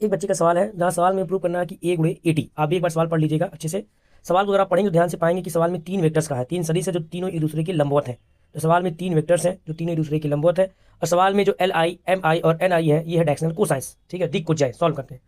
एक बच्चे का सवाल है जहाँ सवाल में प्रूव करना है कि ए गुणे 80। आप भी एक बार सवाल पढ़ लीजिएगा अच्छे से। सवाल को अगर आप पढ़ेंगे तो ध्यान से पाएंगे कि सवाल में 3 वेक्टर्स का है, 3 सदिश है जो तीनों एक दूसरे के लंबवत हैं। तो सवाल में 3 वेक्टर्स हैं जो तीनों एक दूसरे के लंबवत है। और सवाल में जो एल आई, एम आई और एन आई है ये है डायरेक्शनल कोसाइंस। ठीक है, दिख कुछ जाए सॉल्व करते हैं।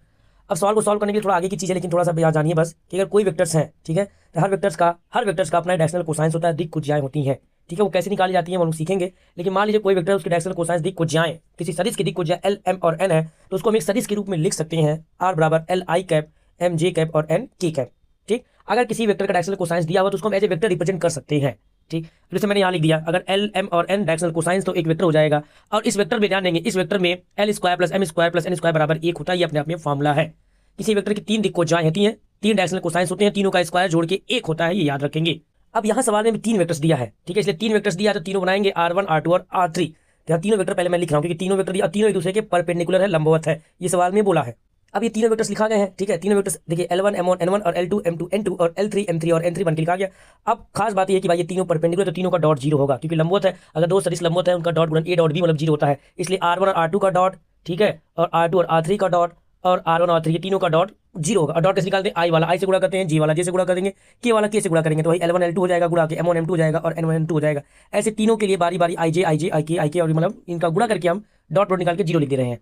अब सवाल को सॉल्व करने के लिए थोड़ा आगे की चीज़ है, लेकिन थोड़ा सा याद जानिए बस कि अगर कोई वेक्टर्स हैं, ठीक है, तो हर वेक्टर्स का अपना डायरेक्शनल कोसाइंस होता है, दिख कुछ जाए होती है। ठीक है, वो कैसे निकाली जाती है वो हम सीखेंगे। लेकिन मान लीजिए कोई वेक्टर उसके डायरेक्शनल कोसाइंस दिख कुछ जाए, किसी सदिश की दिख कुछ जाए एल, एम और एन है, तो उसको हम एक सदिश के रूप में लिख सकते हैं आर बराबर L I cap, M J cap और एन के कैप। ठीक, अगर किसी वेक्टर का डायरेक्शनल कोसाइंस दिया हुआ तो उसको हम एज ए वेक्टर रिप्रेजेंट कर सकते हैं। ठीक, जैसे मैंने यहाँ लिख दिया, अगर एल, एम और एन डायरेक्शनल कोसाइंस तो एक वेक्टर हो जाएगा। और इस वेक्टर में ध्यान देंगे, इस वेक्टर में L square plus M square plus N square बराबर 1 होता है। ये अपने आप में फॉर्मूला है। किसी वेक्टर की 3 दिक् कोसाइन होती हैं, 3 डायरेक्शनल कोसाइंस होते हैं, तीनों का स्क्वायर जोड़ के 1 होता है, ये याद रखेंगे। अब यहाँ सवाल में 3 वेक्टर्स दिया है, ठीक है, इसलिए 3 वेक्टर्स दिया तो तीनों बनाएंगे R1 R2 और R3। यहाँ तीनों वेक्टर पहले मैं लिख रहा हूँ क्योंकि तीनों वेक्टर दिया, तीनों एक दूसरे के परपेंडिकुलर है, लंबवत है, ये सवाल में बोला है। अब ये तीनों वेक्टर्स लिखा गए हैं, ठीक है, तीनों वेक्टर्स देखिए L1 M1 N1 और L2 M2 N2 और L3 M3 और N3 बन के लिखा गया। अब खास बात ये है कि भाई ये तीनों परपेंडिकुलर, तो तीनों का डॉट 0 होगा क्योंकि लंबवत है। अगर दो सदिश लंबवत है उनका डॉट गुणन A डॉट B मतलब 0 होता है, इसलिए R1 और R2 का डॉट, ठीक है, और R2 और R3 का डॉट और R1 और R3 ये तीनों का डॉट 0 होगा। और डॉट कैसे निकालते हैं, आई वाला आई से गुणा करते हैं, जी वाला जे से गुणा करेंगे, के वाला के से गुणा करेंगे, तो वही L1 L2 हो जाएगा गुणा के M1 M2 हो जाएगा और N1 N2 हो जाएगा। ऐसे तीनों के लिए बारी बारी आई जे आई के और मतलब इनका गुणा करके हम डॉट निकाल के 0 लिख दे रहे हैं।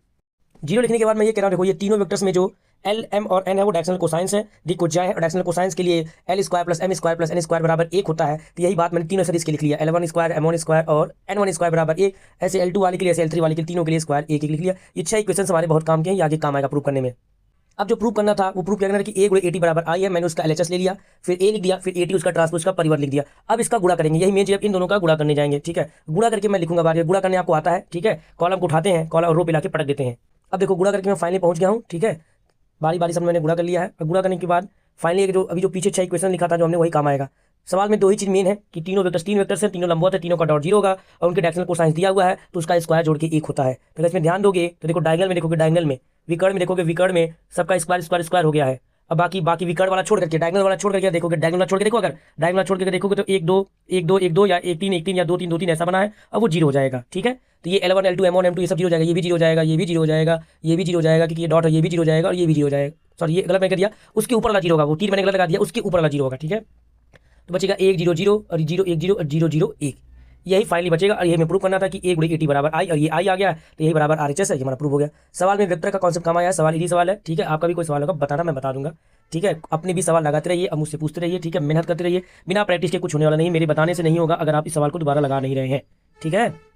0 लिखने के बाद मैं ये कह रहा हूँ, देखो ये तीनों वेक्टर्स में जो एल, एम और एन है वो डायरेक्शनल कोसाइंस है, दिख कुछ जाए है। और डायरेक्शनल कोसाइंस के लिए L square plus M square plus N square बराबर 1 होता है। तो यही बात मैंने तीनों सदिश के लिख लिया, L1 स्क्वायर, M1 स्क्वायर और N1 स्क्वायर बराबर 1। ऐसे L2 वाले के लिए, ऐसे L3 वाले के लिए, तीनों के लिए स्क्वायर 1 लिख लिया। ये 6 इक्वेशन हमारे बहुत काम के हैं, ये आगे काम आएगा प्रूव करने में। अब जो प्रूव करना था वो प्रूव करना कि ए गुणे 80 बराबर आई है, मैंने उसका एलएचएस ले लिया, फिर ए लिख दिया, फिर 80 उसका ट्रांसपोज का परिवर्त लिख दिया। अब इसका गुणा करेंगे, यही मेन चीज, इन दोनों का गुणा करने जाएंगे। ठीक है, गुणा करके मैं लिखूंगा, बार गुणा करने आपको आता है, ठीक है, कॉलम को उठाते हैं, कॉलम और रो पे लाके पटक देते हैं। अब देखो गुणा करके मैं फाइनली पहुंच गया हूँ, ठीक है, बारी बारी सब मैंने गुणा कर लिया है। और गुणा करने के बाद फाइनली जो अभी जो पीछे 6 इक्वेशन लिखा था जो हमने, वही काम आएगा। सवाल में 2 ही चीज मेन है कि तीन वेक्टर्स हैं, तीनों लंबवत है, तीनों का डॉट 0 होगा और उनके डायरेक्शनल कोसाइंस दिया हुआ है, तो उसका स्क्वायर जोड़ के 1 होता है। तो इसमें ध्यान दोगे तो देखो डायगोनल में देखोगे, डायगोनल में, विकर्ण में देखोगे, विकर्ण में सबका स्क्वायर स्क्वायर स्क्वायर हो गया है। अब बाकी विकर्ण वाला छोड़ करके, डायगोनल वाला छोड़ करके देखोगे, डायगोनल छोड़ के देखो, अगर डायगोनल छोड़ करके देखोगे तो 1 2 1 2 1 2 या 1 3 1 3 या 2 3 2 3 ऐसा बना है, अब वो 0 हो जाएगा। ठीक है, तो ये L1 L2 M1 M2 ये सब 0 हो जाएगा, ये भी 0 हो जाएगा, ये भी 0 हो जाएगा, ये भी 0 हो जाएगा क्योंकि ये डॉट है, ये भी 0 हो जाएगा और ये भी 0 हो जाएगा। सॉरी ये गलत मैंने कर दिया, उसके ऊपर वाला 0 होगा, वो तीर मैंने गलत लगा दिया, उसके ऊपर वाला 0 होगा। ठीक है, तो बचेगा 1 0 0 और 0 1 0 और 0 0 1, यही फाइनली बचेगा। और यही हमें प्रूव करना था कि ए गुणे 80 बराबर आई, और ये आई आ गया तो यही बराबर RHS है, ये हमारा प्रूव हो गया। सवाल में वेक्टर का कॉन्सेप्ट काम आया, सवाल इजी सवाल है। ठीक है, आपका भी कोई सवाल होगा बताना, मैं बता दूंगा। ठीक है, अपने भी सवाल लगाते रहिए, अब मुझसे पूछते रहिए। ठीक है, मेहनत करते रहिए, बिना प्रैक्टिस के कुछ होने वाला नहीं, मेरे बताने से नहीं होगा अगर आप इस सवाल को दोबारा लगा नहीं रहे हैं। ठीक है।